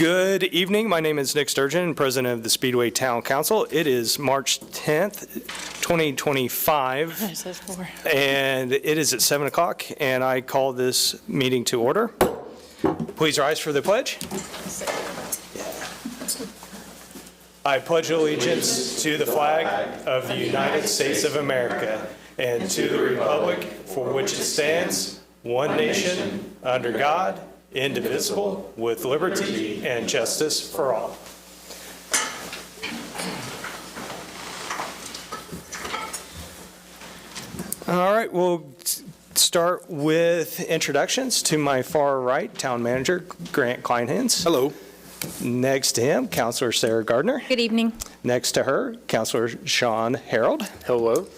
Good evening. My name is Nick Sturgeon, President of the Speedway Town Council. It is March 10th, 2025, It says 4. and it is at 7 o'clock, and I call this meeting to order. Please rise for the pledge. I pledge allegiance to the flag of the United States of America and to the republic for which it stands, one nation, under God, indivisible, with liberty and justice for all. All right, we'll start with introductions. To my far right, Town Manager Grant Kleinhans. Hello. Next to him, Councilor Sarah Gardner. Good evening. Next to her, Councilor Sean Harold. Hello.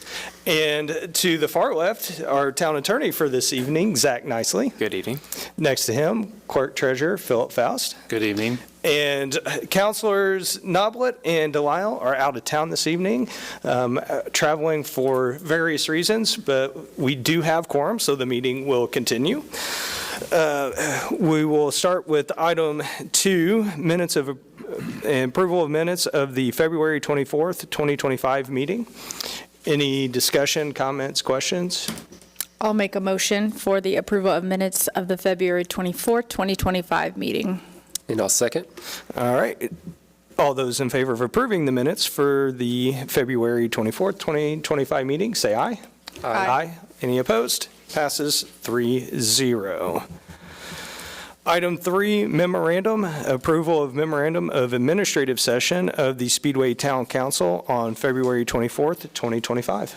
And to the far left, our town attorney for this evening, Zach Nicely. Good evening. Next to him, Clerk Treasurer Philip Faust. Good evening. And Councilors Noblet and Delisle are out of town this evening, traveling for various reasons, but we do have quorum, so the meeting will continue. We will start with item 2, minutes of approval of minutes of the February 24th, 2025 meeting. Any discussion, comments, questions? I'll make a motion for the approval of minutes of the February 24th, 2025 meeting. And I'll second. All right. All those in favor of approving the minutes for the February 24th, 2025 meeting, say aye. Aye. Any opposed? Passes 3-0. Item 3, memorandum, approval of memorandum of administrative session of the Speedway Town Council on February 24th, 2025.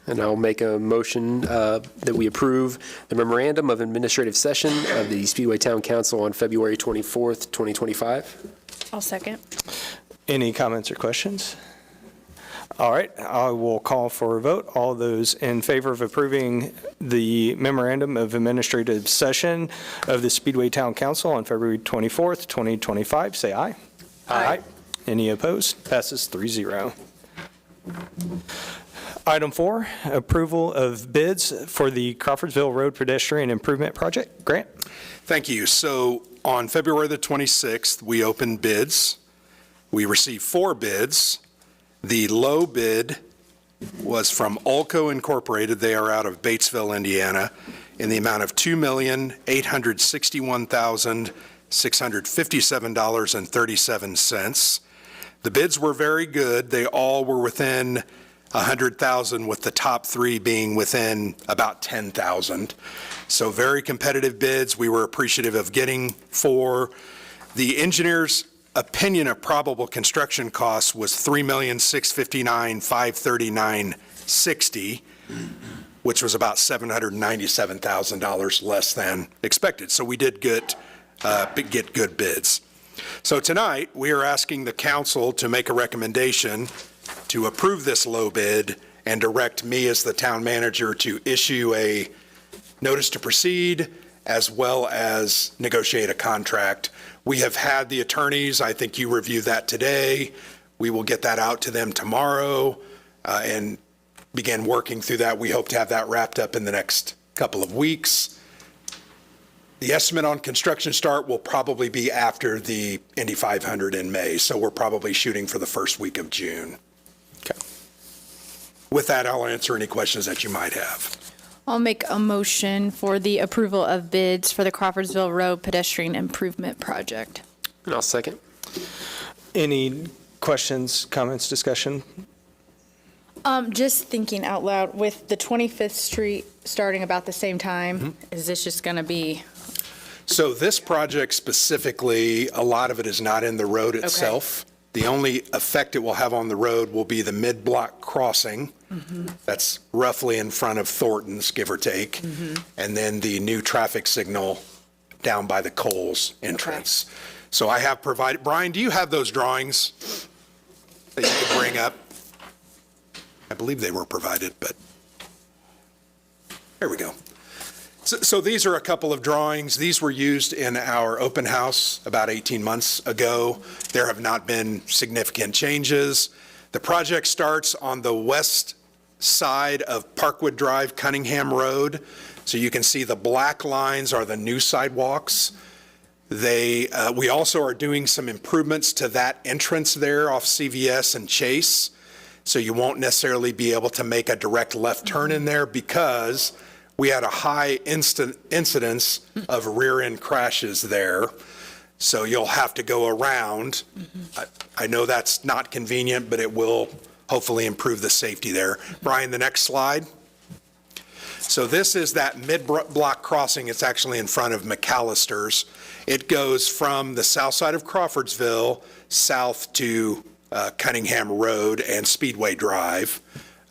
And I'll make a motion that we approve the memorandum of administrative session of the Speedway Town Council on February 24th, 2025. I'll second. Any comments or questions? All right, I will call for a vote. All those in favor of approving the memorandum of administrative session of the Speedway Town Council on February 24th, 2025, say aye. Aye. Any opposed? Passes 3-0. Item 4, approval of bids for the Crawfordsville Road Pedestrian Improvement Project. Grant? Thank you. So on February the 26th, we opened bids. We received 4 bids. The low bid was from Ulco Incorporated. They are out of Batesville, Indiana, in the amount of $2,861,657.37. The bids were very good. They all were within $100,000, with the top 3 being within about $10,000. So very competitive bids. We were appreciative of getting 4. The engineer's opinion of probable construction costs was $3,659,539.60, which was about $797,000 less than expected. So we did get good bids. So tonight, we are asking the council to make a recommendation to approve this low bid and direct me as the town manager to issue a notice to proceed as well as negotiate a contract. We have had the attorneys, I think you reviewed that today. We will get that out to them tomorrow and begin working through that. We hope to have that wrapped up in the next couple of weeks. The estimate on construction start will probably be after the Indy 500 in May, so we're probably shooting for the first week of June. Okay. With that, I'll answer any questions that you might have. I'll make a motion for the approval of bids for the Crawfordsville Road Pedestrian Improvement Project. And I'll second. Any questions, comments, discussion? Just thinking out loud, with the 25th Street starting about the same time, is this just going to be? So this project specifically, a lot of it is not in the road itself. The only effect it will have on the road will be the mid-block crossing. That's roughly in front of Thornton's, give or take. And then the new traffic signal down by the Coles entrance. So I have provided, Brian, do you have those drawings that you could bring up? I believe they were provided, but there we go. So these are a couple of drawings. These were used in our open house about 18 months ago. There have not been significant changes. The project starts on the west side of Parkwood Drive, Cunningham Road. So you can see the black lines are the new sidewalks. We also are doing some improvements to that entrance there off CVS and Chase. So you won't necessarily be able to make a direct left turn in there because we had a high incidence of rear end crashes there. So you'll have to go around. I know that's not convenient, but it will hopefully improve the safety there. Brian, the next slide. So this is that mid-block crossing. It's actually in front of McAllister's. It goes from the south side of Crawfordsville south to Cunningham Road and Speedway Drive.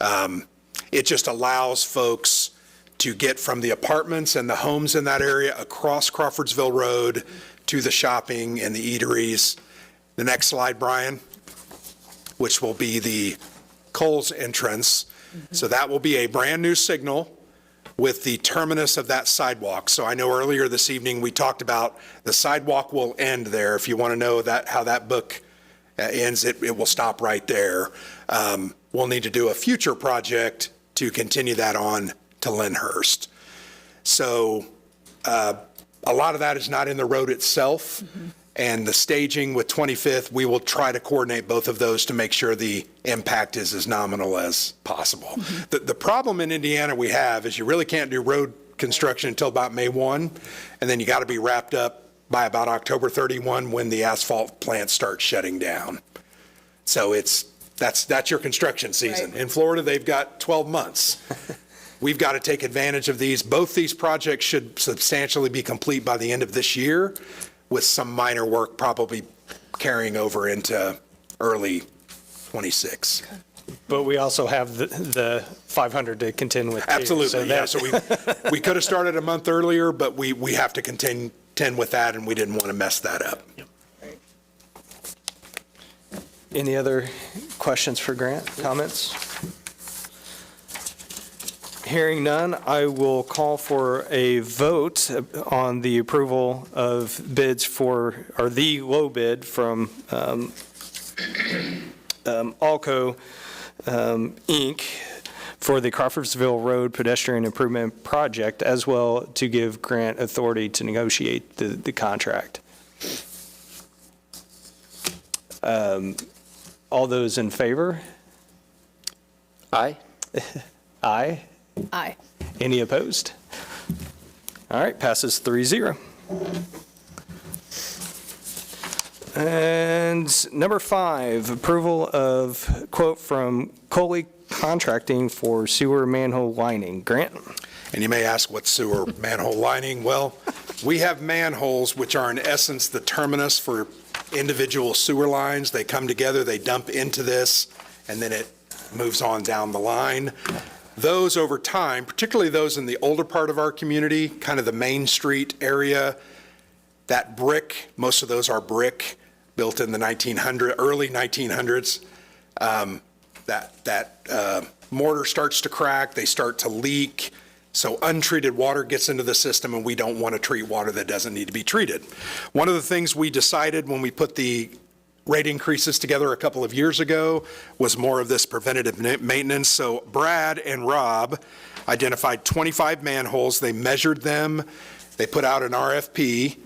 It just allows folks to get from the apartments and the homes in that area across Crawfordsville Road to the shopping and the eateries. The next slide, Brian, which will be the Kohl's entrance. So that will be a brand-new signal with the terminus of that sidewalk. So I know earlier this evening we talked about the sidewalk will end there. If you want to know how that book ends, it will stop right there. We'll need to do a future project to continue that on to Lyndhurst. So a lot of that is not in the road itself. And the staging with 25th, we will try to coordinate both of those to make sure the impact is as nominal as possible. The problem in Indiana we have is you really can't do road construction until about May 1, and then you got to be wrapped up by about October 31 when the asphalt plants start shutting down. So that's your construction season. Right. In Florida, they've got 12 months. We've got to take advantage of these. Both these projects should substantially be complete by the end of this year, with some minor work probably carrying over into early 26. But we also have the 500 to contend with too. Absolutely, So yeah. that- So we could have started a month earlier, but we have to contend with that, and we didn't want to mess that up. Any other questions for Grant, comments? Hearing none, I will call for a vote on the approval of bids for, or the low bid from Alco Inc. for the Crawfordsville Road Pedestrian Improvement Project, as well to give Grant authority to negotiate the contract. All those in favor? Aye. Aye. Aye. Any opposed? All right, passes 3-0. And number 5, approval of quote from Coley Contracting for sewer manhole lining. Grant? And you may ask, what's sewer manhole lining? Well, we have manholes, which are in essence the terminus for individual sewer lines. They come together, they dump into this, and then it moves on down the line. Those over time, particularly those in the older part of our community, kind of the Main Street area, that brick, most of those are brick, built in the early 1900s. That mortar starts to crack, they start to leak, so untreated water gets into the system, and we don't want to treat water that doesn't need to be treated. One of the things we decided when we put the rate increases together a couple of years ago was more of this preventative maintenance. So Brad and Rob identified 25 manholes. They measured them. They put out an RFP.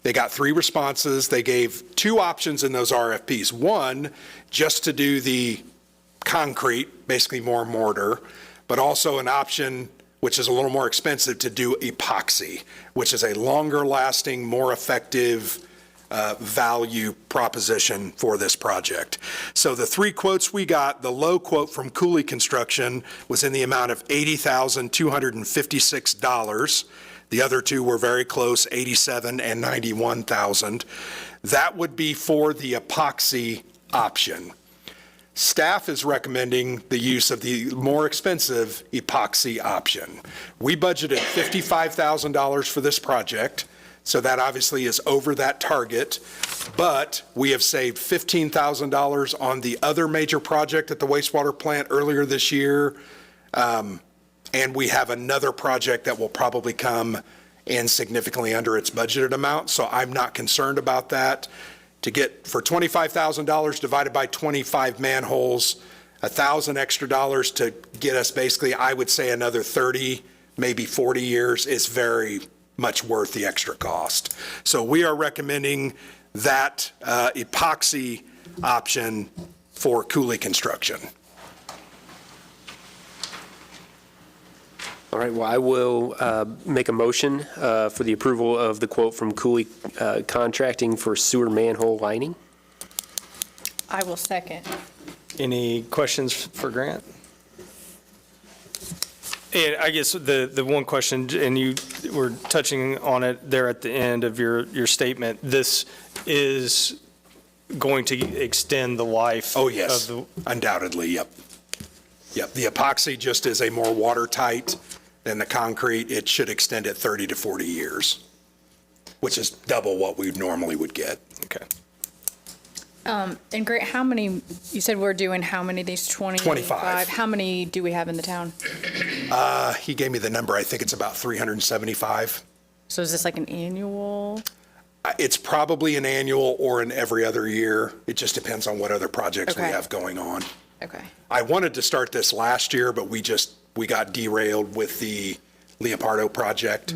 They got 3 responses. They gave 2 options in those RFPs. One, just to do the concrete, basically more mortar, but also an option, which is a little more expensive, to do epoxy, which is a longer lasting, more effective value proposition for this project. So the 3 quotes we got, the low quote from Cooley Construction was in the amount of $80,256. The other 2 were very close, $87,000 and $91,000. That would be for the epoxy option. Staff is recommending the use of the more expensive epoxy option. We budgeted $55,000 for this project, so that obviously is over that target, but we have saved $15,000 on the other major project at the wastewater plant earlier this year, and we have another project that will probably come in significantly under its budgeted amount, so I'm not concerned about that. To get, for $25,000 divided by 25 manholes, $1,000 extra to get us basically, I would say, another 30, maybe 40 years is very, much worth the extra cost. So we are recommending that epoxy option for Cooley Construction. All right, well, I will make a motion for the approval of the quote from Cooley Contracting for sewer manhole lining. I will second. Any questions for Grant? And I guess the one question, and you were touching on it there at the end of your statement, this is going to extend the life. Oh, yes, of undoubtedly, yep. Yep, the epoxy just is a more watertight than the concrete. It should extend it 30 to 40 years, which is double what we normally would get. Okay. And Grant, how many, you said we're doing how many of these? 25. How many do we have in the town? He gave me the number. I think it's about 375. So is this like an annual? It's probably an annual or an every other year. It just depends on what other projects we Okay. have going on. Okay. I wanted to start this last year, but we got derailed with the Leopardo project.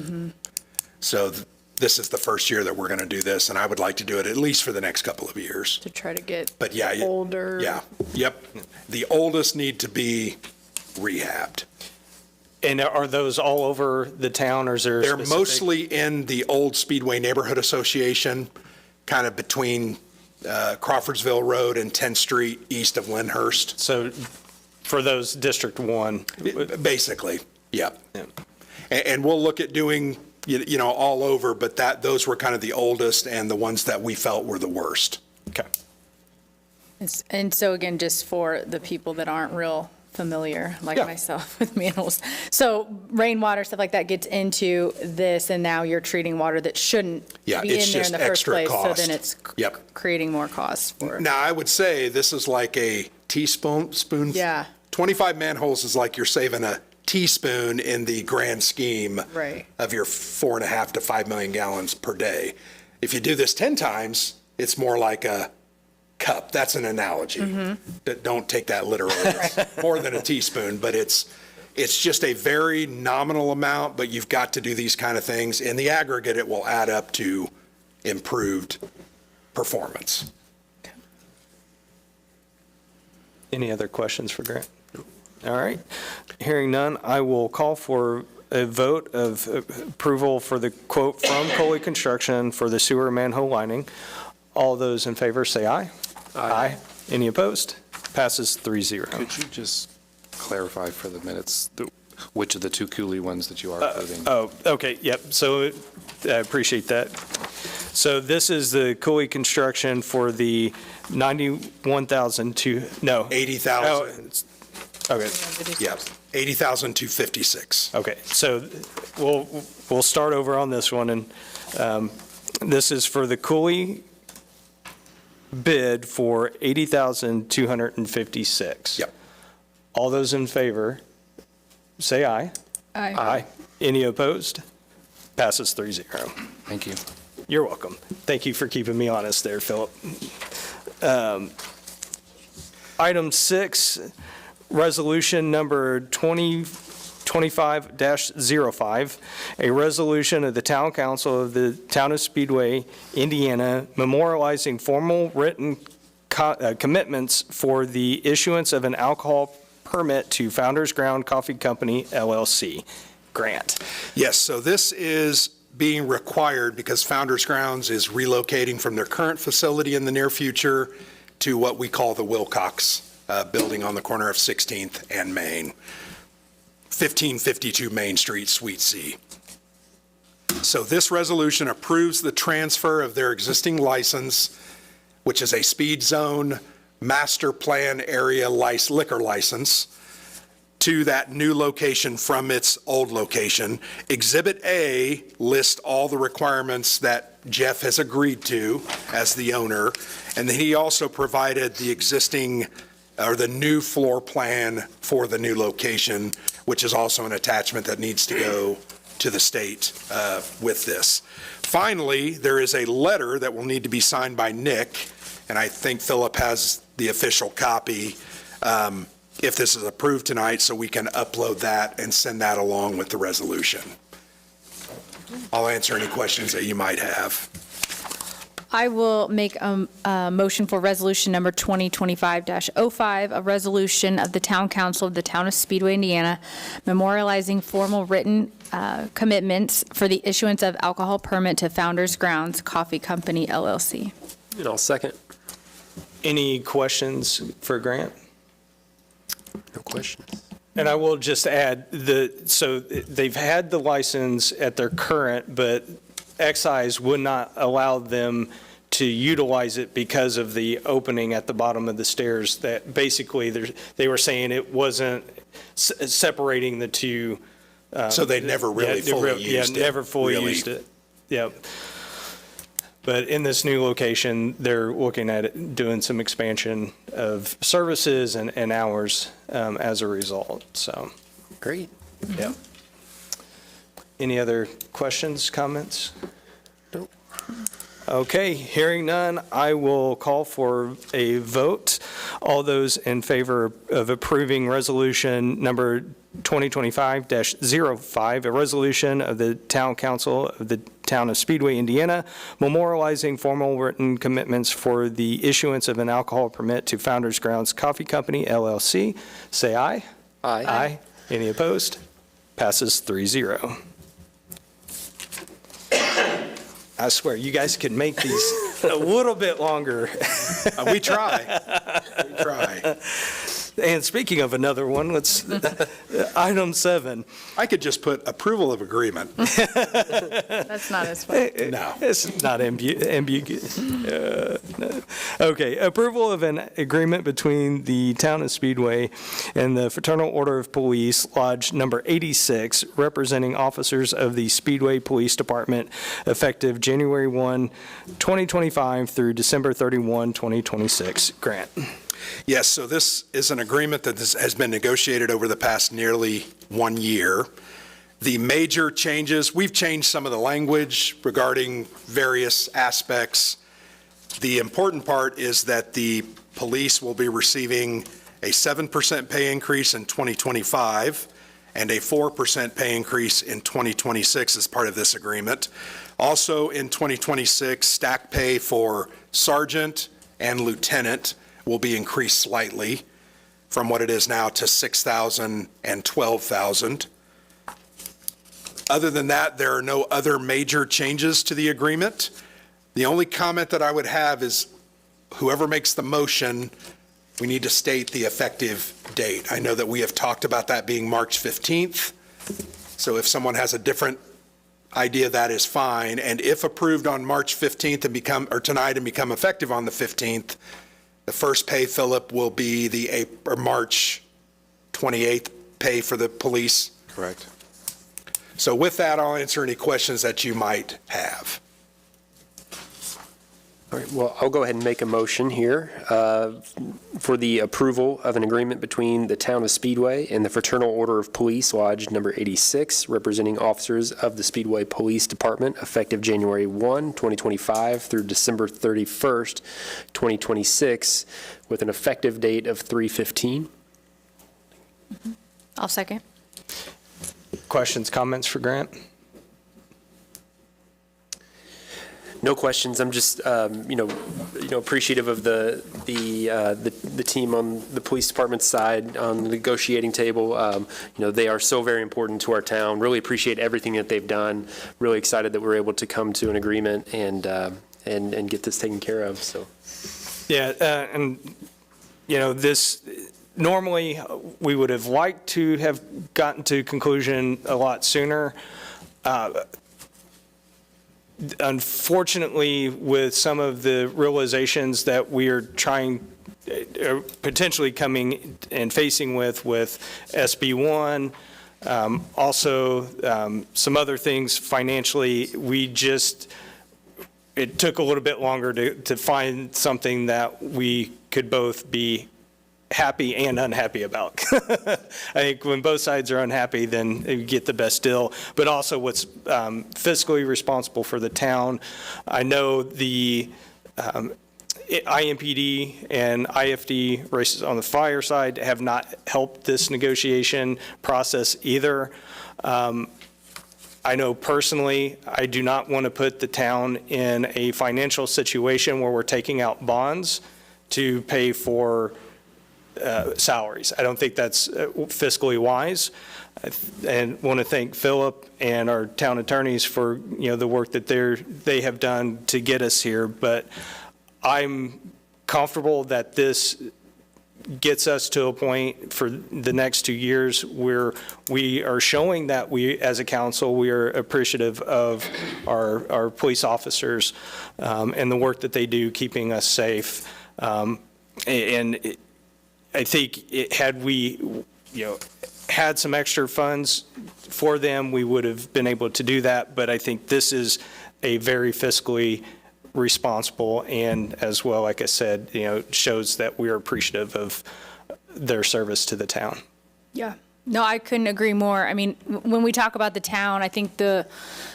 So this is the first year that we're going to do this, and I would like to do it at least for the next couple of years. To try to get But yeah, older? Yeah, yep. The oldest need to be rehabbed. And are those all over the town, or is there a They're specific- mostly in the old Speedway Neighborhood Association, kind of between Crawfordsville Road and 10th Street, east of Lyndhurst. So for those District 1? Basically, yep. Yeah. And we'll look at doing, you know, all over, but those were kind of the oldest and the ones that we felt were the worst. Okay. And so again, just for the people that aren't real familiar, like Yeah. myself with manholes. So rainwater, stuff like that gets into this, and now you're treating water that shouldn't Yeah, be it's in there in just the first extra place. So cost. then it's Yep. creating more costs for. Now, I would say this is like a teaspoon. Yeah. 25 manholes is like you're saving a teaspoon in the grand scheme Right. of your 4.5 to 5 million gallons per day. If you do this 10 times, it's more like a cup. That's an analogy. Don't take that literally. It's more than a teaspoon, but it's just a very nominal amount, but you've got to do these kind of things. In the aggregate, it will add up to improved performance. Any other questions for Grant? All right. Hearing none, I will call for a vote of approval for the quote from Coley Construction for the sewer manhole lining. All those in favor say aye. Aye. Any opposed? Passes 3-0. Could you just clarify for the minutes which of the two Cooley ones that you are approving? Oh, okay, yep. So I appreciate that. So this is the Cooley Construction for the 91,000 to, no. 80,000, Okay, yeah, 80,256. okay. So we'll start over on this one, and this is for the Cooley bid for 80,256. Yep. All those in favor, say aye. Aye. Any opposed? Passes 3-0. Thank you. You're welcome. Thank you for keeping me honest there, Philip. Item 6, resolution number 2025-05, a resolution of the Town Council of the Town of Speedway, Indiana, memorializing formal written commitments for the issuance of an alcohol permit to Founders Ground Coffee Company, LLC. Grant. Yes, so this is being required because Founders Grounds is relocating from their current facility in the near future to what we call the Wilcox building on the corner of 16th and Main, 1552 Main Street, Suite C. So this resolution approves the transfer of their existing license, which is a speed zone master plan area liquor license, to that new location from its old location. Exhibit A lists all the requirements that Jeff has agreed to as the owner, and then he also provided the existing, or the new floor plan for the new location, which is also an attachment that needs to go to the state with this. Finally, there is a letter that will need to be signed by Nick, and I think Philip has the official copy, if this is approved tonight, so we can upload that and send that along with the resolution. I'll answer any questions that you might have. I will make a motion for resolution number 2025-05, a resolution of the Town Council of the Town of Speedway, Indiana, memorializing formal written commitments for the issuance of alcohol permit to Founders Grounds Coffee Company, LLC. And I'll second. Any questions for Grant? No questions. And I will just add, so they've had the license at their current, but excise would not allow them to utilize it because of the opening at the bottom of the stairs, that basically they were saying it wasn't separating the two. So they never really fully used it? Yeah, never fully really? used it. Yep. But in this new location, they're looking at it, doing some expansion of services and hours as a result, so. Great. Yep. Any other questions, comments? Nope. Okay, hearing none, I will call for a vote. All those in favor of approving resolution number 2025-05, a resolution of the Town Council of the Town of Speedway, Indiana, memorializing formal written commitments for the issuance of an alcohol permit to Founders Grounds Coffee Company, LLC, say aye. Aye. Aye. Any opposed? Passes 3-0. I swear, you guys could make these a little bit longer. We try. We try. And speaking of another one, let's, item 7. I could just put approval of agreement. That's not as fun. No. It's not ambiguous. No. Okay, approval of an agreement between the Town of Speedway and the Fraternal Order of Police, Lodge Number 86, representing officers of the Speedway Police Department, effective January 1, 2025 through December 31, 2026. Grant. Yes, so this is an agreement that has been negotiated over the past nearly 1 year. The major changes, we've changed some of the language regarding various aspects. The important part is that the police will be receiving a 7% pay increase in 2025 and a 4% pay increase in 2026 as part of this agreement. Also in 2026, stack pay for sergeant and lieutenant will be increased slightly from what it is now to $6,000 and $12,000. Other than that, there are no other major changes to the agreement. The only comment that I would have is whoever makes the motion, we need to state the effective date. I know that we have talked about that being March 15th. So if someone has a different idea, that is fine. And if approved on March 15th and tonight and become effective on the 15th, the first pay, Philip, will be the March 28th pay for the police. Correct. So with that, I'll answer any questions that you might have. All right, well, I'll go ahead and make a motion here for the approval of an agreement between the Town of Speedway and the Fraternal Order of Police, Lodge Number 86, representing officers of the Speedway Police Department, effective January 1, 2025 through December 31st, 2026, with an effective date of 3/15. I'll second. Questions, comments for Grant? No questions. I'm just, appreciative of the team on the police department side on the negotiating table. They are so very important to our town. Really appreciate everything that they've done. Really excited that we're able to come to an agreement and get this taken care of. So. Yeah, This normally we would have liked to have gotten to conclusion a lot sooner. Unfortunately, with some of the realizations that we are potentially coming and facing with SB1, also some other things financially, it took a little bit longer to find something that we could both be happy and unhappy about. I think when both sides are unhappy, then you get the best deal, but also what's fiscally responsible for the town. I know the IMPD and IFD races on the fire side have not helped this negotiation process either. I I know personally, I do not want to put the town in a financial situation where we're taking out bonds to pay for salaries. I don't think that's fiscally wise. And want to thank Philip and our town attorneys for, the work that they have done to get us here. But I'm comfortable that this gets us to a point for the next 2 years where we are showing that we, as a council, we are appreciative of our police officers and the work that they do keeping us safe. I think had we, had some extra funds for them, we would have been able to do that. But I think this is a very fiscally responsible and, as well, like I said, shows that we are appreciative of their service to the town. Yeah. No, I couldn't agree more. I mean, when we talk about the town, I think the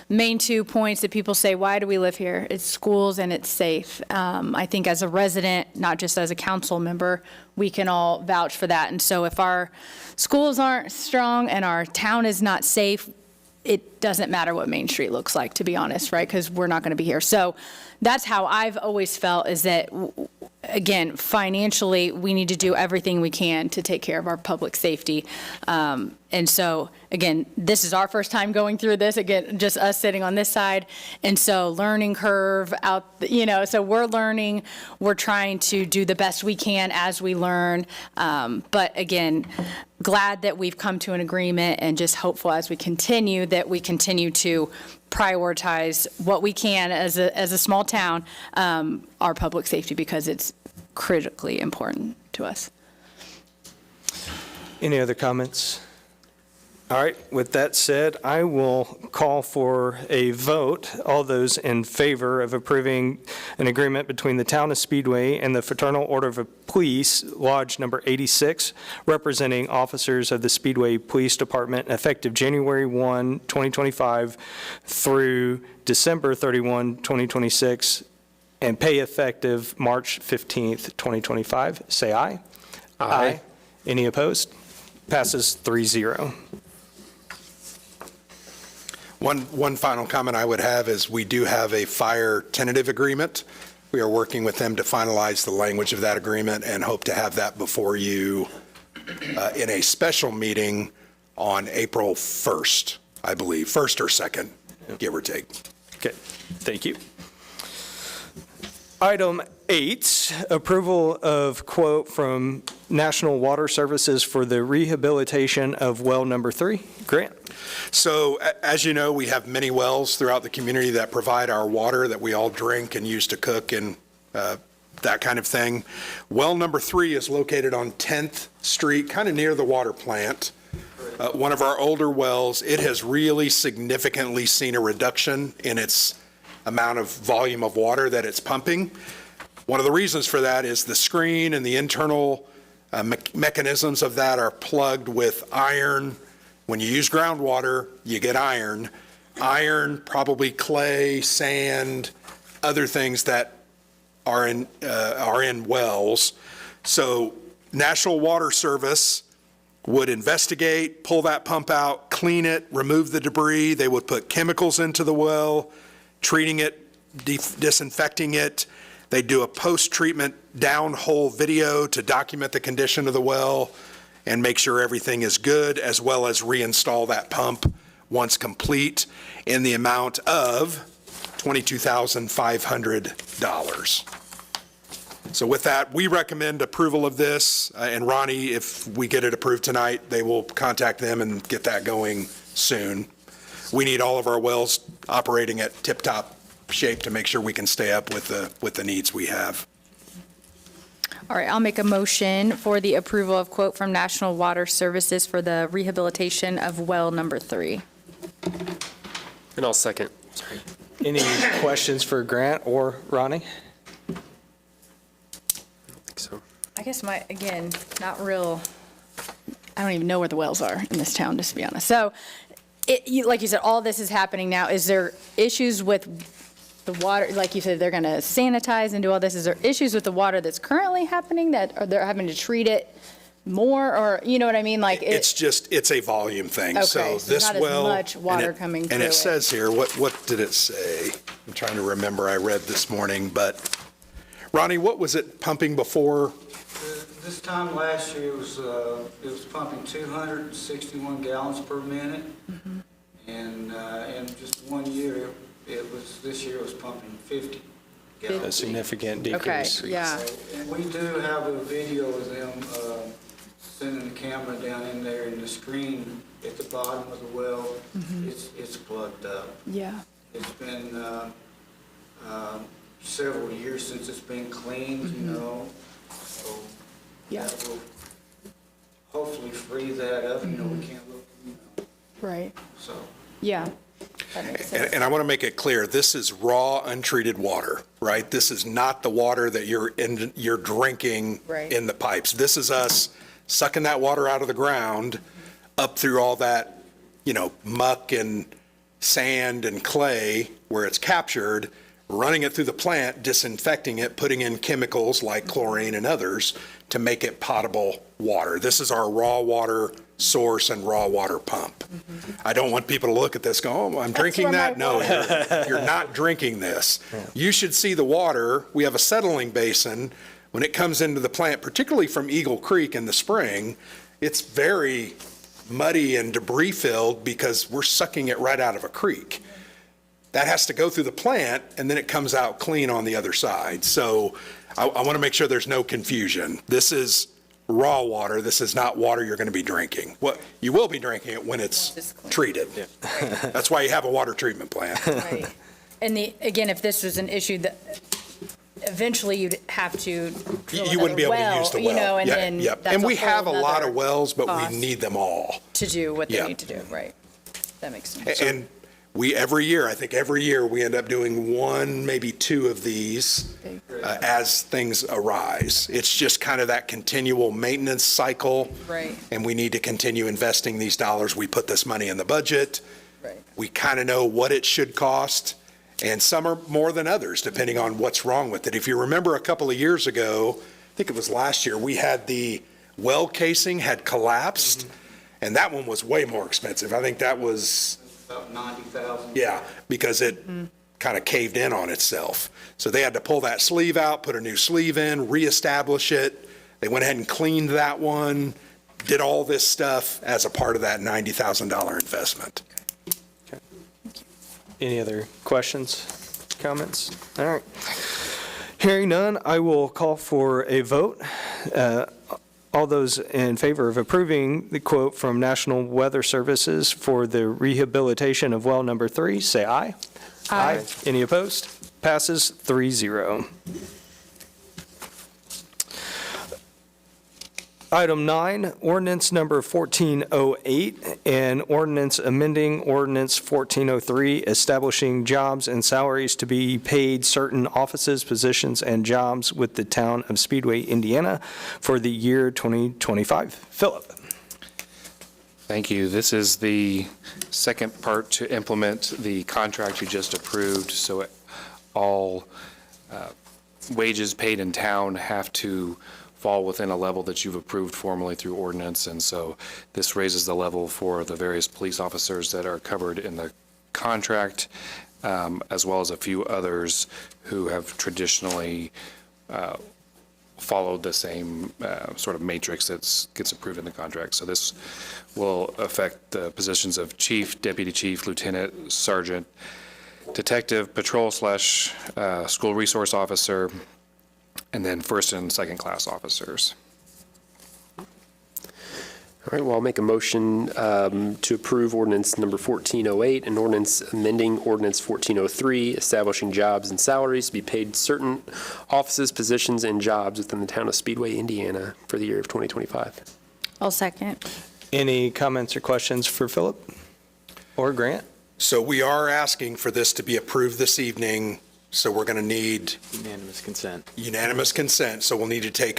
main 2 points that people say, why do we live here? It's schools and it's safe. I think as a resident, not just as a council member, we can all vouch for that. And so if our schools aren't strong and our town is not safe, it doesn't matter what Main Street looks like, to be honest, right? Because we're not going to be here. So that's how I've always felt, is that, again, financially, we need to do everything we can to take care of our public safety. And so, again, this is our first time going through this, again, just us sitting on this side. And so learning curve out, so we're learning, we're trying to do the best we can as we learn. But again, glad that we've come to an agreement, and just hopeful as we continue that we continue to prioritize what we can as a small town, our public safety, because it's critically important to us. Any other comments? All right, with that said, I will call for a vote. All those in favor of approving an agreement between the Town of Speedway and the Fraternal Order of Police, Lodge Number 86, representing officers of the Speedway Police Department, effective January 1, 2025 through December 31, 2026, and pay effective March 15th, 2025, say aye. Aye. Any opposed? Passes 3-0. One final comment I would have is we do have a fire tentative agreement. We are working with them to finalize the language of that agreement and hope to have that before you in a special meeting on April 1st, I believe, 1st or 2nd, give or take. Okay, thank you. Item 8, approval of quote from National Water Services for the rehabilitation of well number 3. Grant? So as you know, we have many wells throughout the community that provide our water that we all drink and use to cook and that kind of thing. Well number 3 is located on 10th Street, kind of near the water plant. One of our older wells, it has really significantly seen a reduction in its amount of volume of water that it's pumping. One of the reasons for that is the screen and the internal mechanisms of that are plugged with iron. When you use groundwater, you get iron. Iron, probably clay, sand, other things that are in wells. So National Water Service would investigate, pull that pump out, clean it, remove the debris. They would put chemicals into the well, treating it, disinfecting it. They do a post-treatment downhole video to document the condition of the well and make sure everything is good, as well as reinstall that pump once complete in the amount of $22,500. So with that, we recommend approval of this, and Ronnie, if we get it approved tonight, they will contact them and get that going soon. We need all of our wells operating at tip-top shape to make sure we can stay up with the needs we have. All right, I'll make a motion for the approval of quote from National Water Services for the rehabilitation of well number 3. And I'll second. Sorry. Any questions for Grant or Ronnie? So. I guess not real, I don't even know where the wells are in this town, just to be honest. So, like you said, all this is happening now. Is there issues with the water? Like you said, they're going to sanitize and do all this. Is there issues with the water that's currently happening that they're having to treat it more, or, you know what I mean? Like, It's a volume thing. Okay, So so this not as well. much water and it- coming And through it it. says here, what did it say? I'm trying to remember, I read this morning, but Ronnie, what was it pumping before? This time last year, it was pumping 261 gallons per minute. And in just 1 year, this year it was pumping 50 A gallons. significant okay, decrease. yeah, And we do have a video of them sending the camera down in there, and the screen at the bottom of the well, it's plugged up. yeah, It's been several years since it's been cleaned, you know, so yeah, that will hopefully free that up, you know, we can't look, you know, right, so. yeah. That makes sense. And I want to make it clear, this is raw, untreated water, right? This is not the water that you're drinking Right. in the pipes. This is us sucking that water out of the ground up through all that, muck and sand and clay where it's captured, running it through the plant, disinfecting it, putting in chemicals like chlorine and others to make it potable water. This is our raw water source and raw water pump. I don't want people to look at this, go, oh, I'm drinking where that. my No, you're not drinking this. You should see the water. We have a settling basin. When it comes into the plant, particularly from Eagle Creek in the spring, it's very muddy and debris filled because we're sucking it right out of a creek. That has to go through the plant, and then it comes out clean on the other side. So I want to make sure there's no confusion. This is raw water. This is not water you're going to be drinking. You will be drinking it when it's treated. That's why you have a water treatment plant. Right. And again, if this was an issue that eventually you'd have to drill You wouldn't be able to another use the well. You know, and Yeah, then yep. that's And we whole have a lot nother of wells, but cost we need them all. to do what they Yeah. need to do, right? That makes sense. And every year, we end up doing one, maybe two of these as things arise. It's just kind of that continual maintenance cycle. Right. And we need to continue investing these dollars. We put this money in the budget. Right. We kind of know what it should cost, and some are more than others, depending on what's wrong with it. If you remember a couple of years ago, I think it was last year, we had the well casing had collapsed, and that one was way more expensive. I think that was, About 90,000. yeah, because it kind of caved in on itself. So they had to pull that sleeve out, put a new sleeve in, reestablish it. They went ahead and cleaned that one, did all this stuff as a part of that $90,000 investment. Any other questions, comments? All right. Hearing none, I will call for a vote. All those in favor of approving the quote from National Weather Services for the rehabilitation of well number 3, say aye. Aye. Any opposed? Passes 3-0. Item 9, ordinance number 1408, and ordinance amending ordinance 1403, establishing jobs and salaries to be paid certain offices, positions, and jobs with the town of Speedway, Indiana for the year 2025. Philip. Thank you. This is the second part to implement the contract you just approved, so all wages paid in town have to fall within a level that you've approved formally through ordinance, and so this raises the level for the various police officers that are covered in the contract, as well as a few others who have traditionally followed the same sort of matrix that gets approved in the contract. So this will affect the positions of chief, deputy chief, lieutenant, sergeant, detective, patrol/school resource officer, and then first and second class officers. All right, well, I'll make a motion to approve ordinance number 1408 and ordinance amending ordinance 1403, establishing jobs and salaries to be paid certain offices, positions, and jobs within the town of Speedway, Indiana for the year of 2025. I'll second. Any comments or questions for Philip or Grant? So we are asking for this to be approved this evening, so we're going to need Unanimous consent. unanimous consent. So we'll need to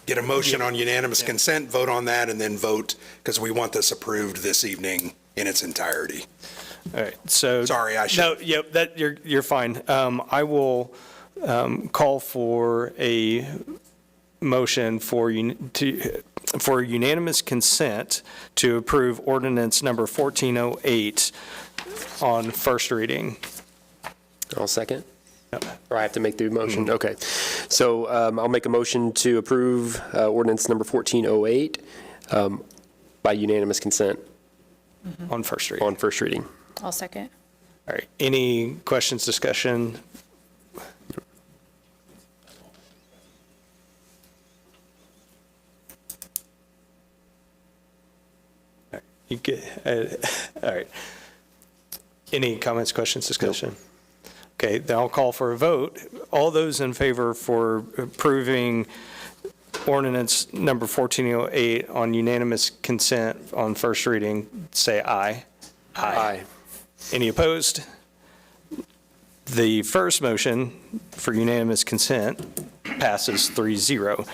get a motion on unanimous consent, vote on that, and then vote, because we want this approved this evening in its entirety. All right, so. Sorry, I should. No, yep, you're fine. I will call for a motion for unanimous consent to approve ordinance number 1408 on first reading. I'll second. Yep. Or I have to make the motion? Okay. So I'll make a motion to approve ordinance number 1408 by unanimous consent On first reading. on first reading. I'll second. All right. Any questions, discussion? All right. You get, all right. Any comments, questions, discussion? Okay, then I'll call for a vote. All those in favor for approving ordinance number 1408 on unanimous consent on first reading, say aye. Aye. Any opposed? The first motion for unanimous consent passes 3-0.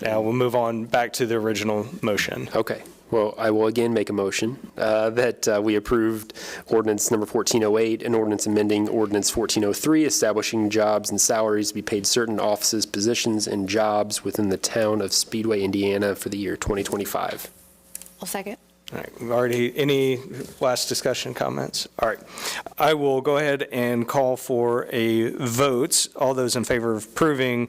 Now we'll move on back to the original motion. Okay. Well, I will again make a motion that we approved ordinance number 1408 and ordinance amending ordinance 1403, establishing jobs and salaries to be paid certain offices, positions, and jobs within the town of Speedway, Indiana for the year 2025. I'll second. All right, we've already, any last discussion, comments? All right, I will go ahead and call for a vote. All those in favor of approving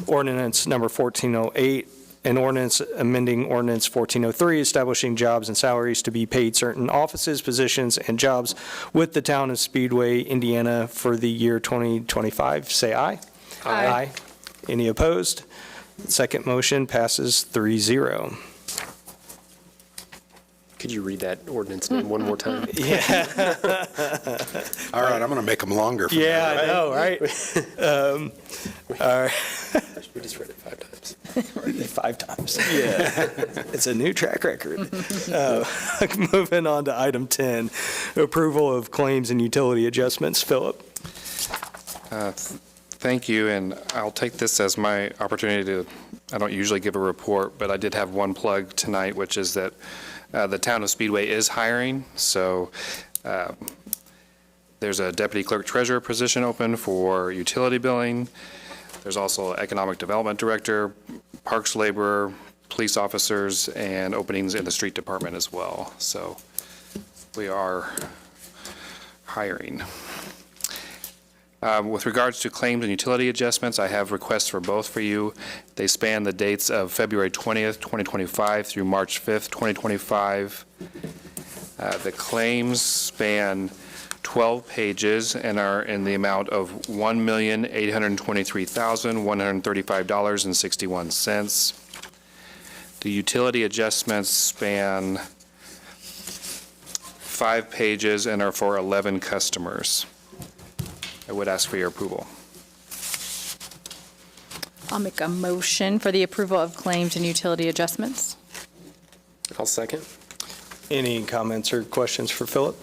ordinance number 1408, an ordinance amending ordinance 1403, establishing jobs and salaries to be paid certain offices, positions, and jobs with the town of Speedway, Indiana for the year 2025, say aye. Aye. Any opposed? Second motion passes 3-0. Could you read that ordinance name one more time? All right, I'm going to make them longer. from Yeah, now, I know, right? All right. We just read it 5 times. 5 times. Yeah. It's a new track record. Moving on to item 10, approval of claims and utility adjustments. Philip? Thank you, and I'll take this as my opportunity to, I don't usually give a report, but I did have one plug tonight, which is that the town of Speedway is hiring, so there's a deputy clerk treasurer position open for utility billing. There's also economic development director, parks laborer, police officers, and openings in the street department as well. So we are hiring. With regards to claims and utility adjustments, I have requests for both for you. They span the dates of February 20th, 2025 through March 5th, 2025. The claims span 12 pages and are in the amount of $1,823,135.61. The utility adjustments span 5 pages and are for 11 customers. I would ask for your approval. I'll make a motion for the approval of claims and utility adjustments. I'll second. Any comments or questions for Philip?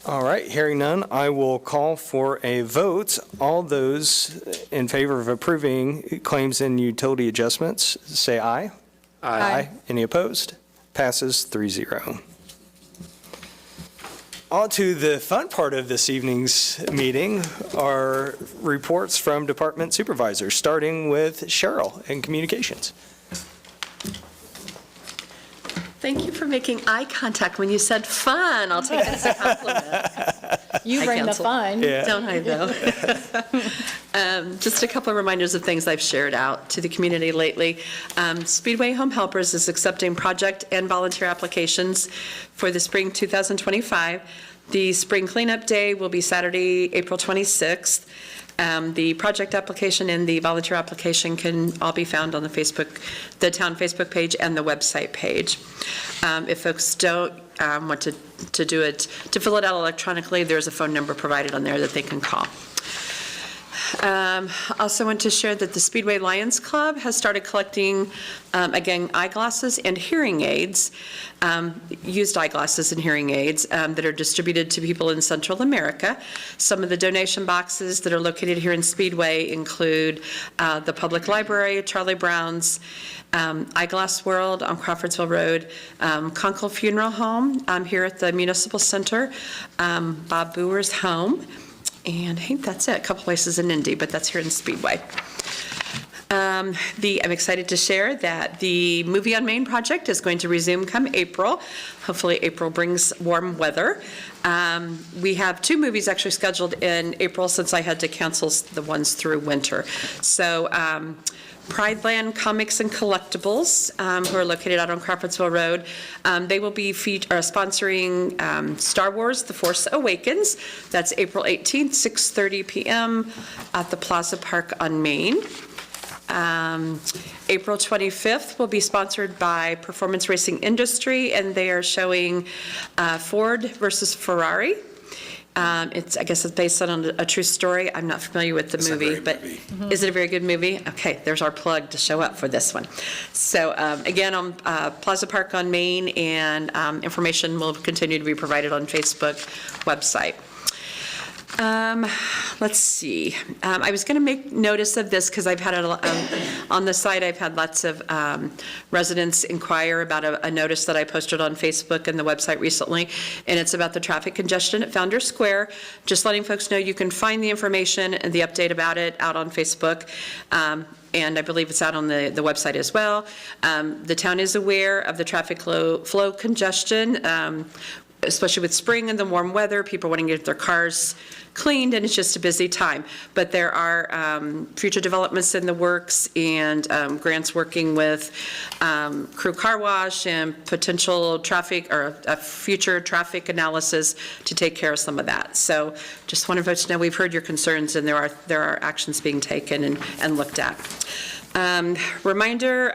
All right, hearing none, I will call for a vote. All those in favor of approving claims and utility adjustments, say aye. Aye. Any opposed? Passes 3-0. On to the fun part of this evening's meeting, our reports from department supervisors, starting with Cheryl in communications. Thank you for making eye contact when you said fun. I'll take that as a compliment. You I bring the canceled. fun. Yeah. Don't I, though? Just a couple of reminders of things I've shared out to the community lately. Speedway Home Helpers is accepting project and volunteer applications for the spring 2025. The spring cleanup day will be Saturday, April 26th. The project application and the volunteer application can all be found on the town Facebook page and the website page. If folks don't want to do it, to fill it out electronically, there's a phone number provided on there that they can call. Also want to share that the Speedway Lions Club has started collecting, again, eyeglasses and hearing aids, used eyeglasses and hearing aids that are distributed to people in Central America. Some of the donation boxes that are located here in Speedway include the Public Library, Charlie Brown's, Eyeglass World on Crawfordsville Road, Conkle Funeral Home here at the Municipal Center, Bob Boer's home, and I think that's it. A couple places in Indy, but that's here in Speedway. I'm excited to share that the Movie on Main project is going to resume come April. Hopefully April brings warm weather. We have 2 movies actually scheduled in April since I had to cancel the ones through winter. So Prideland Comics and Collectibles, who are located out on Crawfordsville Road, they will be sponsoring Star Wars: The Force Awakens. That's April 18th, 6:30 p.m. at the Plaza Park on Main. April 25th will be sponsored by Performance Racing Industry, and they are showing Ford versus Ferrari. I guess it's based on a true story. I'm not familiar with the It's a movie, great but movie. is it a very good movie? Okay, there's our plug to show up for this one. So again, on Plaza Park on Main, and information will continue to be provided on Facebook website. Let's see. I was going to make notice of this because I've had on the site, I've had lots of residents inquire about a notice that I posted on Facebook and the website recently, and it's about the traffic congestion at Founders Square. Just letting folks know you can find the information and the update about it out on Facebook. And I believe it's out on the website as well. The town is aware of the traffic flow congestion, especially with spring and the warm weather, people wanting to get their cars cleaned, and it's just a busy time. But there are future developments in the works, and grants working with Crew Car Wash and potential traffic, or a future traffic analysis to take care of some of that. So just wanted folks to know we've heard your concerns, and there are actions being taken and looked at. Reminder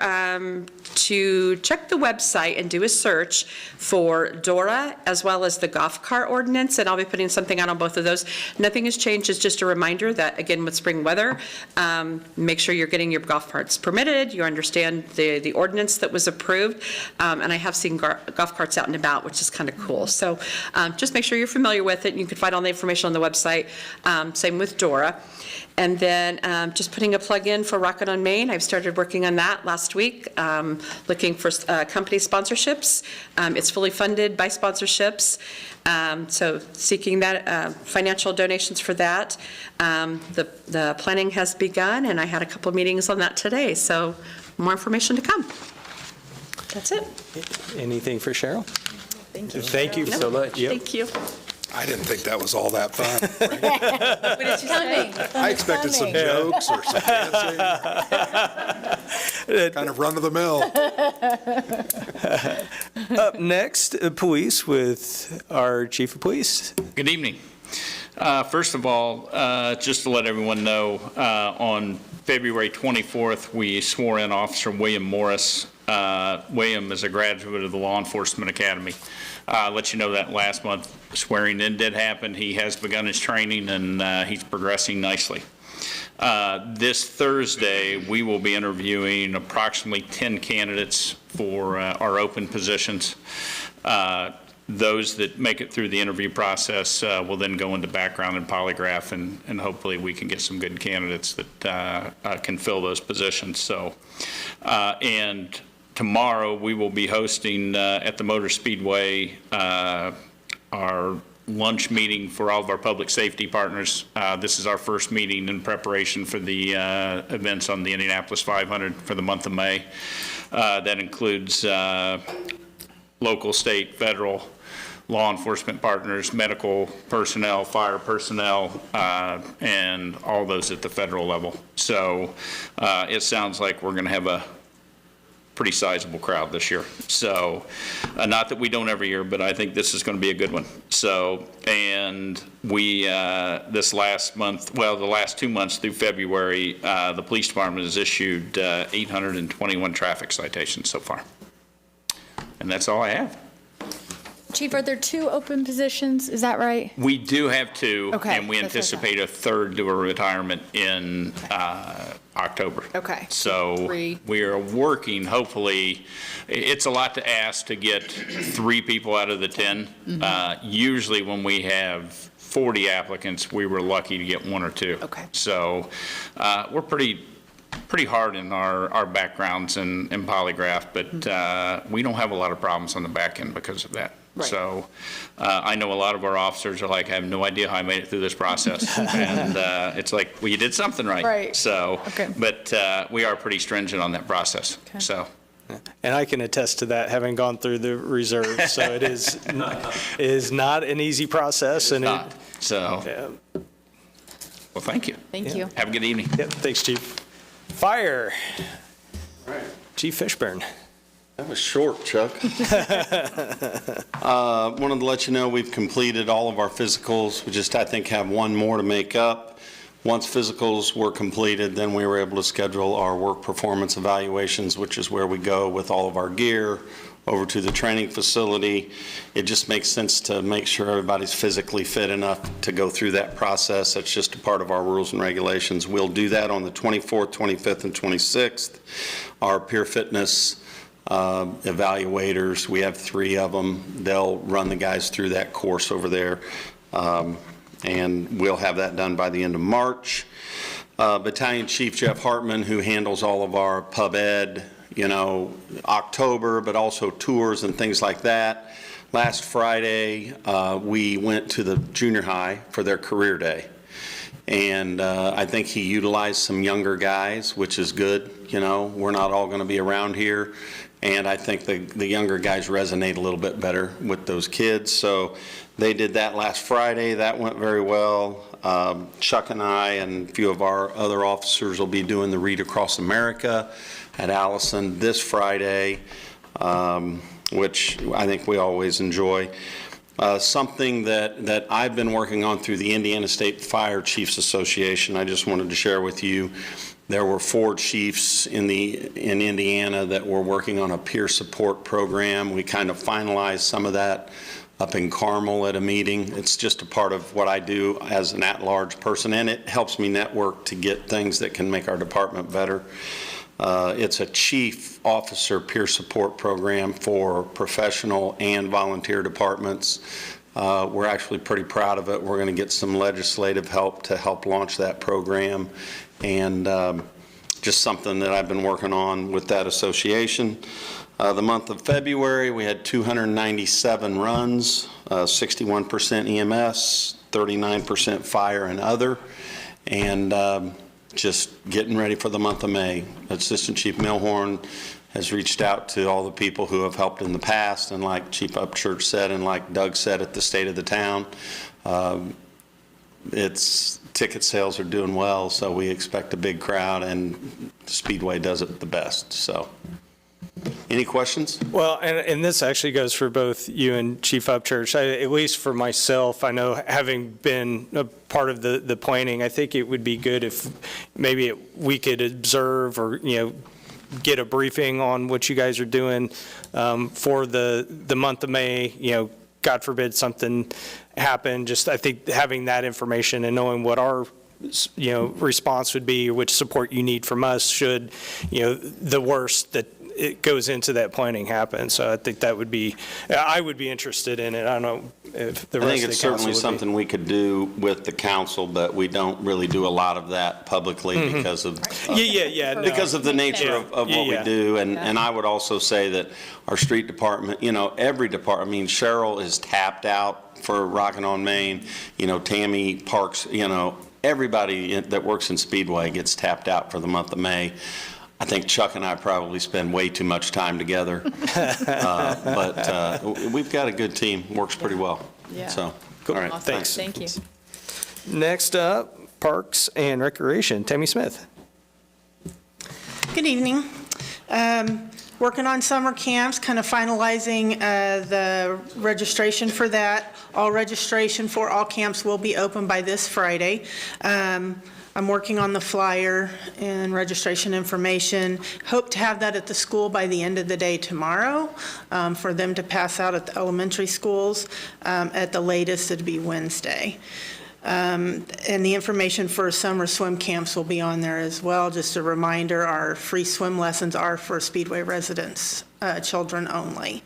to check the website and do a search for DORA as well as the golf cart ordinance, and I'll be putting something out on both of those. Nothing has changed. It's just a reminder that, again, with spring weather, make sure you're getting your golf carts permitted, you understand the ordinance that was approved, and I have seen golf carts out and about, which is kind of cool. So just make sure you're familiar with it. You can find all the information on the website. Same with DORA. And then just putting a plug in for Rocket on Main. I've started working on that last week, looking for company sponsorships. It's fully funded by sponsorships, so seeking that financial donations for that. The planning has begun, and I had a couple of meetings on that today, so more information to come. That's it. Anything for Cheryl? Thank you so much. Yep. Thank you. I didn't think that was all that fun. What did you say? I expected some jokes or some dancing. Kind of run-of-the-mill. Up next, police with our chief of police. Good evening. First of all, just to let everyone know, on February 24th, we swore in Officer William Morris. William is a graduate of the Law Enforcement Academy. Let you know that last month swearing in did happen. He has begun his training, and he's progressing nicely. This Thursday, we will be interviewing approximately 10 candidates for our open positions. Those that make it through the interview process will then go into background and polygraph, and hopefully we can get some good candidates that can fill those positions. So, and tomorrow we will be hosting at the Motor Speedway our lunch meeting for all of our public safety partners. This is our first meeting in preparation for the events on the Indianapolis 500 for the month of May. That includes local, state, federal, law enforcement partners, medical personnel, fire personnel, and all those at the federal level. So it sounds like we're going to have a pretty sizable crowd this year. So not that we don't every year, but I think this is going to be a good one. So, and we, this last month, well, the last 2 months through February, the police department has issued 821 traffic citations so far. And that's all I have. Chief, are there 2 open positions? Is that right? We do have 2, Okay, and we that's what I thought. anticipate a third to a retirement in October. Okay. So 3. we are working, hopefully, it's a lot to ask to get 3 people out of the 10. Usually when we have 40 applicants, we were lucky to get 1 or 2. Okay. So we're pretty pretty hard in our backgrounds in polygraph, but we don't have a lot of problems on the back end because of that. Right. So I know a lot of our officers are like, I have no idea how I made it through this process. And it's like, well, you did something right. Right. So, Okay. but we are pretty stringent on that process. Okay. So. And I can attest to that, having gone through the reserve. So it is not an easy process. And Not. So, yeah. well, thank you. Thank you. Have a good evening. Yep, thanks, Chief. Fire. Chief Fishburne. That was short, Chuck. Wanted to let you know we've completed all of our physicals. We just, I think, have one more to make up. Once physicals were completed, then we were able to schedule our work performance evaluations, which is where we go with all of our gear over to the training facility. It just makes sense to make sure everybody's physically fit enough to go through that process. That's just a part of our rules and regulations. We'll do that on the 24th, 25th, and 26th. Our peer fitness evaluators, we have 3 of them. They'll run the guys through that course over there. And we'll have that done by the end of March. Battalion Chief Jeff Hartman, who handles all of our pub ed, October, but also tours and things like that. Last Friday, we went to the junior high for their career day. And I think he utilized some younger guys, which is good. We're not all going to be around here. And I think the younger guys resonate a little bit better with those kids. So they did that last Friday. That went very well. Chuck and I and a few of our other officers will be doing the Read Across America at Allison this Friday, which I think we always enjoy. Something that I've been working on through the Indiana State Fire Chiefs Association, I just wanted to share with you. There were 4 chiefs in Indiana that were working on a peer support program. We kind of finalized some of that up in Carmel at a meeting. It's just a part of what I do as an at-large person, and it helps me network to get things that can make our department better. It's a chief officer peer support program for professional and volunteer departments. We're actually pretty proud of it. We're going to get some legislative help to help launch that program, and just something that I've been working on with that association. The month of February, we had 297 runs, 61% EMS, 39% fire and other, and just getting ready for the month of May. Assistant Chief Milhorn has reached out to all the people who have helped in the past, and like Chief Upchurch said, and like Doug said at the State of the Town, ticket sales are doing well, so we expect a big crowd, and Speedway does it the best. So, any questions? Well, and this actually goes for both you and Chief Upchurch. At least for myself, I know, having been a part of the planning, I think it would be good if maybe we could observe or, get a briefing on what you guys are doing for the month of May. God forbid something happened. Just, I think having that information and knowing what our response would be, which support you need from us should, the worst that it goes into that planning happen. So I think that would be, I would be interested in it. I don't know if the rest of the council would be. I think it's certainly something we could do with the council, but we don't really do a lot of that publicly because of because of the nature of what we do. And I would also say that our street department, every department, Cheryl is tapped out for Rockin' on Main, Tammy Parks, everybody that works in Speedway gets tapped out for the month of May. I think Chuck and I probably spend way too much time together, but we've got a good team, works pretty well. Yeah. So, Cool. all right, Awesome. thanks. Thank you. Next up, Parks and Recreation, Tammy Smith. Good evening. Working on summer camps, kind of finalizing the registration for that. All registration for all camps will be open by this Friday. I'm working on the flyer and registration information. Hope to have that at the school by the end of the day tomorrow for them to pass out at the elementary schools. At the latest, it'd be Wednesday. And the information for summer swim camps will be on there as well. Just a reminder, our free swim lessons are for Speedway residents, children only.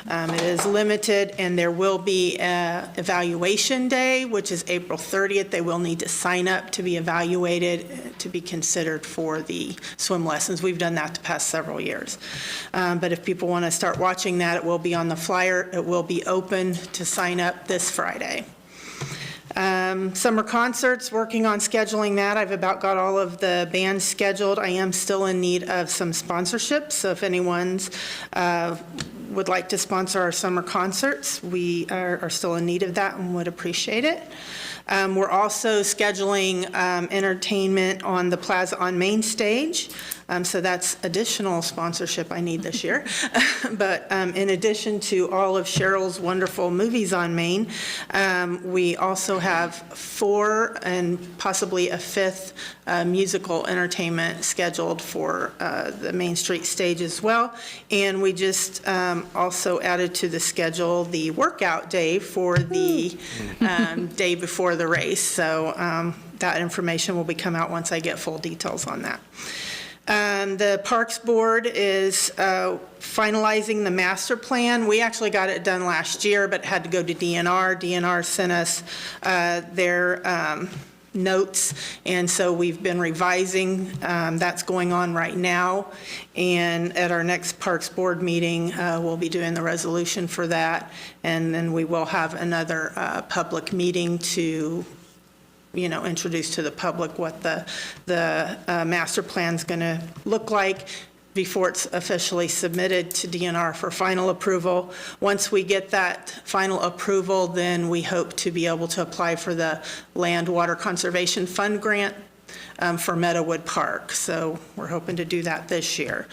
It is limited, and there will be an evaluation day, which is April 30th. They will need to sign up to be evaluated, to be considered for the swim lessons. We've done that the past several years. But if people want to start watching that, it will be on the flyer. It will be open to sign up this Friday. Summer concerts, working on scheduling that. I've about got all of the bands scheduled. I am still in need of some sponsorships, so if anyone's would like to sponsor our summer concerts, we are still in need of that and would appreciate it. We're also scheduling entertainment on the Plaza on Main Stage, so that's additional sponsorship I need this year. But in addition to all of Cheryl's wonderful movies on Main, we also have 4 and possibly a 5th musical entertainment scheduled for the Main Street stage as well. And we just also added to the schedule the workout day for the day before the race. So that information will be come out once I get full details on that. The Parks Board is finalizing the master plan. We actually got it done last year, but had to go to DNR. DNR sent us their notes, and so we've been revising. That's going on right now, and at our next Parks Board meeting, we'll be doing the resolution for that, and then we will have another public meeting to introduce to the public what the master plan's going to look like before it's officially submitted to DNR for final approval. Once we get that final approval, then we hope to be able to apply for the Land Water Conservation Fund grant for Meadowood Park. So we're hoping to do that this year.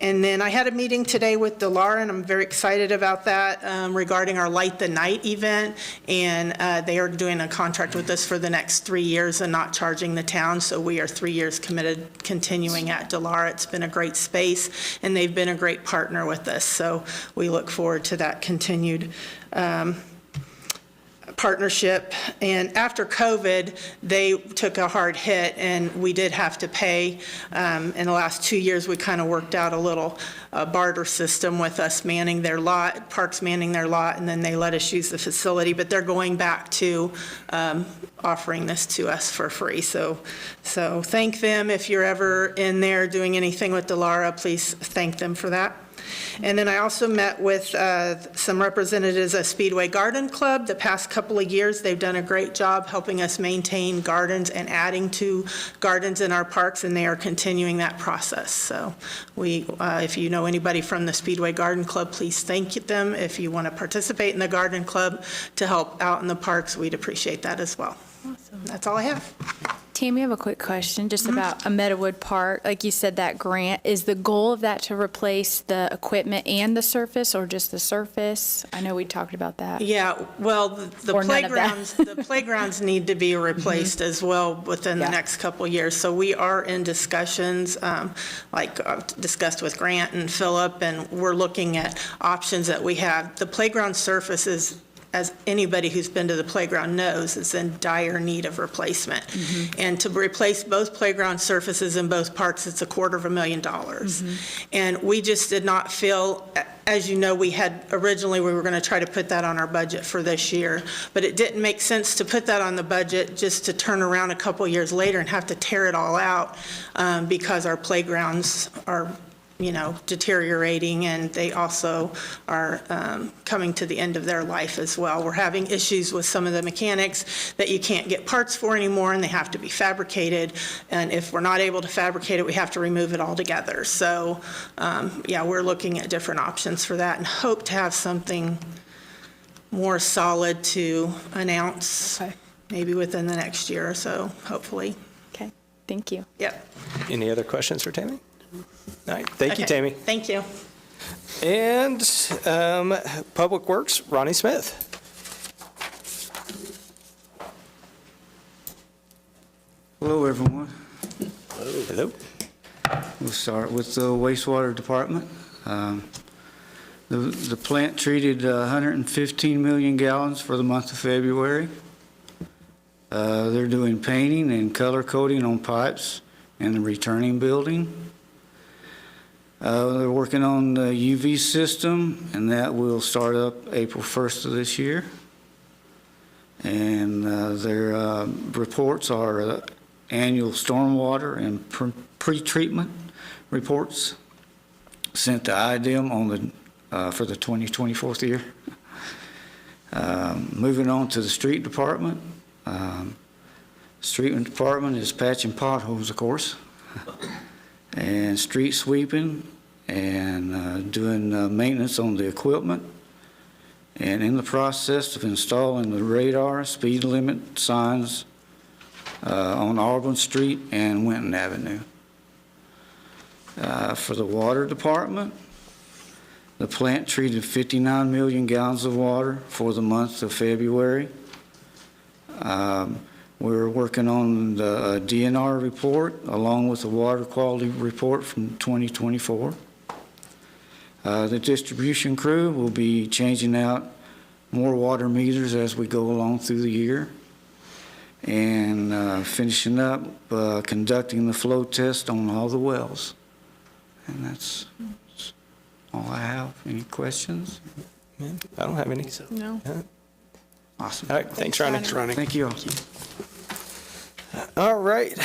And then I had a meeting today with DeLara, and I'm very excited about that, regarding our Light the Night event. And they are doing a contract with us for the next 3 years and not charging the town. So we are 3 years committed, continuing at DeLara. It's been a great space, and they've been a great partner with us. So we look forward to that continued partnership. And after COVID, they took a hard hit, and we did have to pay. In the last 2 years, we kind of worked out a little barter system with us manning their lot, Parks manning their lot, and then they let us use the facility. But they're going back to offering this to us for free. So thank them. If you're ever in there doing anything with DeLara, please thank them for that. And then I also met with some representatives of Speedway Garden Club. The past couple of years, they've done a great job helping us maintain gardens and adding to gardens in our parks, and they are continuing that process. So if you know anybody from the Speedway Garden Club, please thank them. If you want to participate in the garden club to help out in the parks, we'd appreciate that as well. Awesome. That's all I have. Tammy, I have a quick question just about a Meadowood Park. Like you said, that grant, is the goal of that to replace the equipment and the surface, or just the surface? I know we talked about that. Yeah, well, the Or none of that. playgrounds need to be replaced as well within the next couple of years. So we are in discussions, like I've discussed with Grant and Philip, and we're looking at options that we have. The playground surface is, as anybody who's been to the playground knows, is in dire need of replacement. And to replace both playground surfaces in both parks, it's $250,000. And we just did not feel, as you know, we were going to try to put that on our budget for this year, but it didn't make sense to put that on the budget just to turn around a couple years later and have to tear it all out because our playgrounds are deteriorating, and they also are coming to the end of their life as well. We're having issues with some of the mechanics that you can't get parts for anymore, and they have to be fabricated. And if we're not able to fabricate it, we have to remove it altogether. So, we're looking at different options for that and hope to have something more solid to announce maybe within the next year or so, hopefully. Okay, thank you. Yep. Any other questions for Tammy? All right, thank you, Tammy. Thank you. And Public Works, Ronnie Smith. Hello, everyone. Hello. We'll start with the wastewater department. The plant treated 115 million gallons for the month of February. They're doing painting and color coding on pipes in the returning building. They're working on the UV system, and that will start up April 1st of this year. And their reports are annual stormwater and pre-treatment reports sent to IDEM on for the 2024 year. Moving on to the street department. Street department is patching potholes, of course, and street sweeping, and doing maintenance on the equipment, and in the process of installing the radar speed limit signs on Auburn Street and Winton Avenue. For the water department, the plant treated 59 million gallons of water for the month of February. We're working on the DNR report along with the water quality report from 2024. The distribution crew will be changing out more water meters as we go along through the year, and finishing up conducting the flow test on all the wells. And that's all I have. Any questions? I don't have any. No. Awesome. All right, thanks, Ronnie. Thank you all. All right.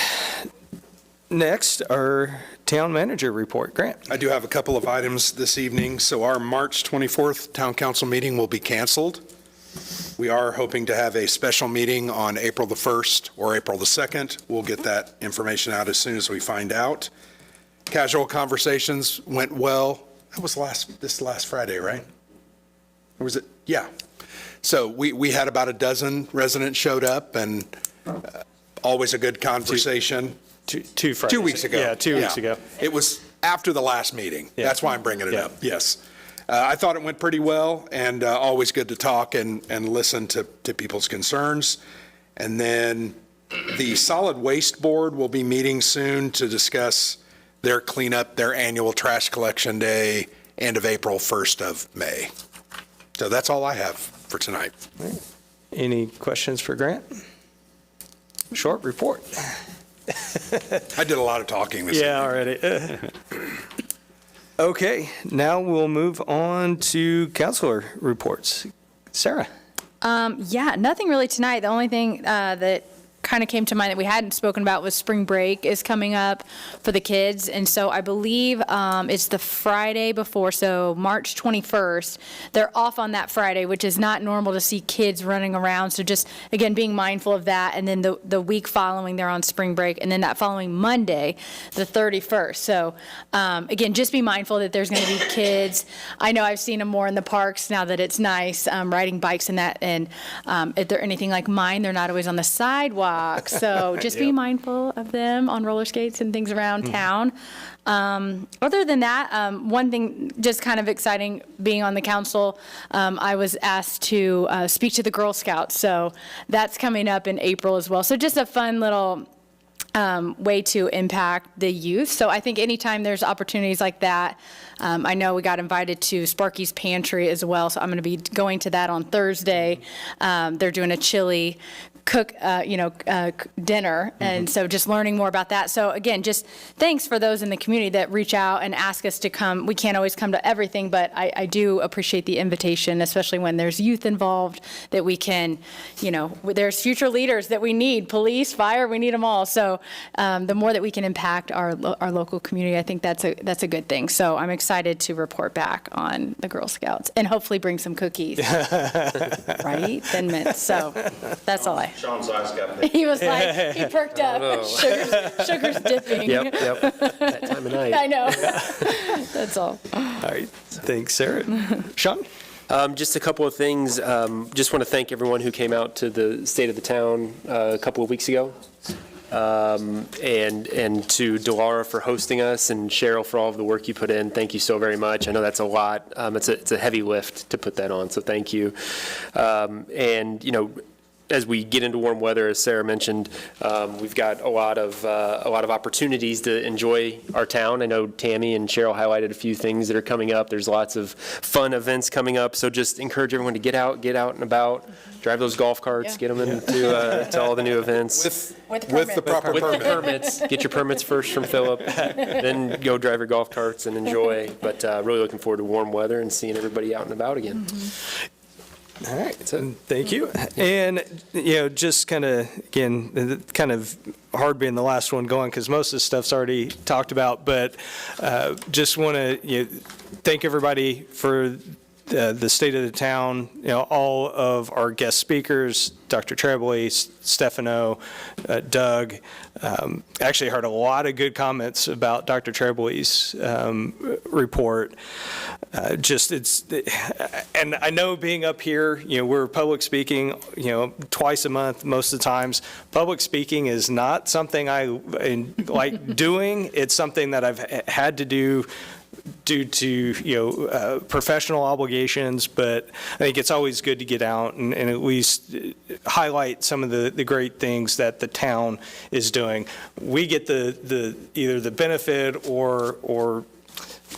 Next, our town manager report. Grant? I do have a couple of items this evening. So our March 24th town council meeting will be canceled. We are hoping to have a special meeting on April the 1st or April the 2nd. We'll get that information out as soon as we find out. Casual conversations went well. That was this last Friday, right? Or was it? Yeah. So we had about a dozen residents showed up, and always a good conversation. Two Fridays. 2 weeks ago. Yeah, 2 weeks ago. It was after the last meeting. Yeah. That's why I'm bringing it Yeah. up. Yes. I thought it went pretty well, and always good to talk and listen to people's concerns. And then the Solid Waste Board will be meeting soon to discuss their cleanup, their annual trash collection day, end of April, 1st of May. So that's all I have for tonight. Any questions for Grant? Short report. I did a lot of talking this Yeah, evening. already. Okay, now we'll move on to counselor reports. Sarah? Yeah, nothing really tonight. The only thing that kind of came to mind that we hadn't spoken about was spring break is coming up for the kids. And so I believe it's the Friday before, so March 21st. They're off on that Friday, which is not normal to see kids running around. So just, again, being mindful of that. And then the week following, they're on spring break. And then that following Monday, the 31st. So, again, just be mindful that there's going to be kids. I know I've seen them more in the parks now that it's nice, riding bikes and that. And if they're anything like mine, they're not always on the sidewalk. So just be mindful of them on roller skates and things around town. Other than that, one thing just kind of exciting being on the council, I was asked to speak to the Girl Scouts. So that's coming up in April as well. So just a fun little way to impact the youth. So I think anytime there's opportunities like that, I know we got invited to Sparky's Pantry as well, so I'm going to be going to that on Thursday. They're doing a chili dinner, and so just learning more about that. So again, just thanks for those in the community that reach out and ask us to come. We can't always come to everything, but I do appreciate the invitation, especially when there's youth involved, that we can, there's future leaders that we need, police, fire, we need them all. So the more that we can impact our local community, I think that's a good thing. So I'm excited to report back on the Girl Scouts and hopefully bring some cookies, right? Thin Mints. So that's all I. Sean's eyes got big. He was like, he perked up. Sugar's dipping. Yep. That time of night. I know. That's all. All right, thanks, Sarah. Sean? Just a couple of things. Just want to thank everyone who came out to the State of the Town a couple of weeks ago. And to Delara for hosting us, and Cheryl for all of the work you put in. Thank you so very much. I know that's a lot. It's a heavy lift to put that on, so thank you. And as we get into warm weather, as Sarah mentioned, we've got a lot of opportunities to enjoy our town. I know Tammy and Cheryl highlighted a few things that are coming up. There's lots of fun events coming up, so just encourage everyone to get out and about, drive those golf carts, get them into to all the new events. With the proper With the permit. permits, get your permits first from Philip, then go drive your golf carts and enjoy. But really looking forward to warm weather and seeing everybody out and about again. All right, so thank you. And, just kind of hard being the last one going because most of the stuff's already talked about, but just want to thank everybody for the state of the town, all of our guest speakers, Dr. Trebley, Stefano, Doug. Actually heard a lot of good comments about Dr. Trebley's report. And I know being up here, we're public speaking, twice a month most of the times. Public speaking is not something I like doing. It's something that I've had to do due to professional obligations, but I think it's always good to get out and at least highlight some of the great things that the town is doing. We get the either the benefit or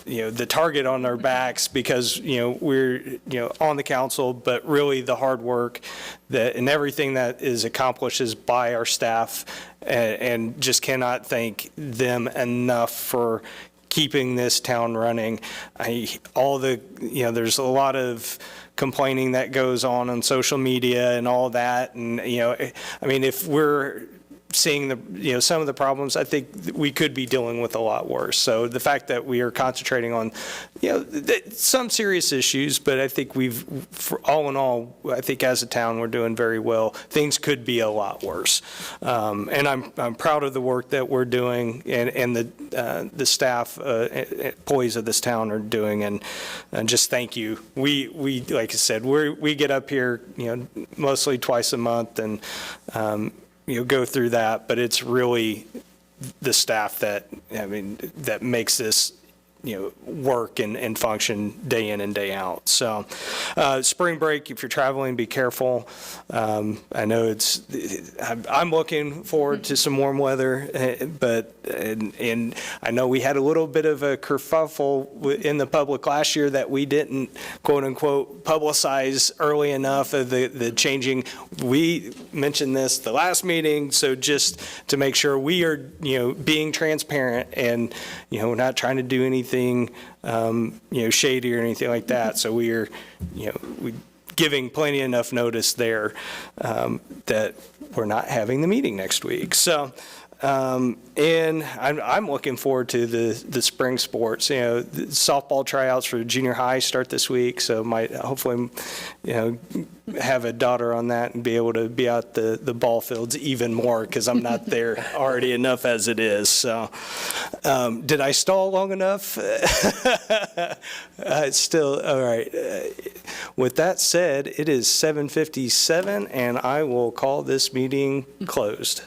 the target on our backs because we're on the council, but really the hard work and everything that is accomplished is by our staff, and just cannot thank them enough for keeping this town running. There's a lot of complaining that goes on social media and all that. And, if we're seeing some of the problems, I think we could be dealing with a lot worse. So the fact that we are concentrating on, some serious issues, but I think all in all, I think as a town, we're doing very well. Things could be a lot worse. And I'm proud of the work that we're doing and the staff, employees of this town are doing, and just thank you. We like I said, we get up here, mostly twice a month and, go through that, but it's really the staff that makes this, work and function day in and day out. So spring break, if you're traveling, be careful. I know I'm looking forward to some warm weather, but I know we had a little bit of a kerfuffle in the public last year that we didn't, quote unquote, publicize early enough of the changing. We mentioned this the last meeting, so just to make sure we are, being transparent and, we're not trying to do anything shady or anything like that. So we are, we giving plenty enough notice there that we're not having the meeting next week. So, and I'm looking forward to the spring sports. The softball tryouts for junior high start this week, so might hopefully, have a daughter on that and be able to be out the ball fields even more because I'm not there already enough as it is. So, did I stall long enough? Still, all right. With that said, it is 7:57, and I will call this meeting closed.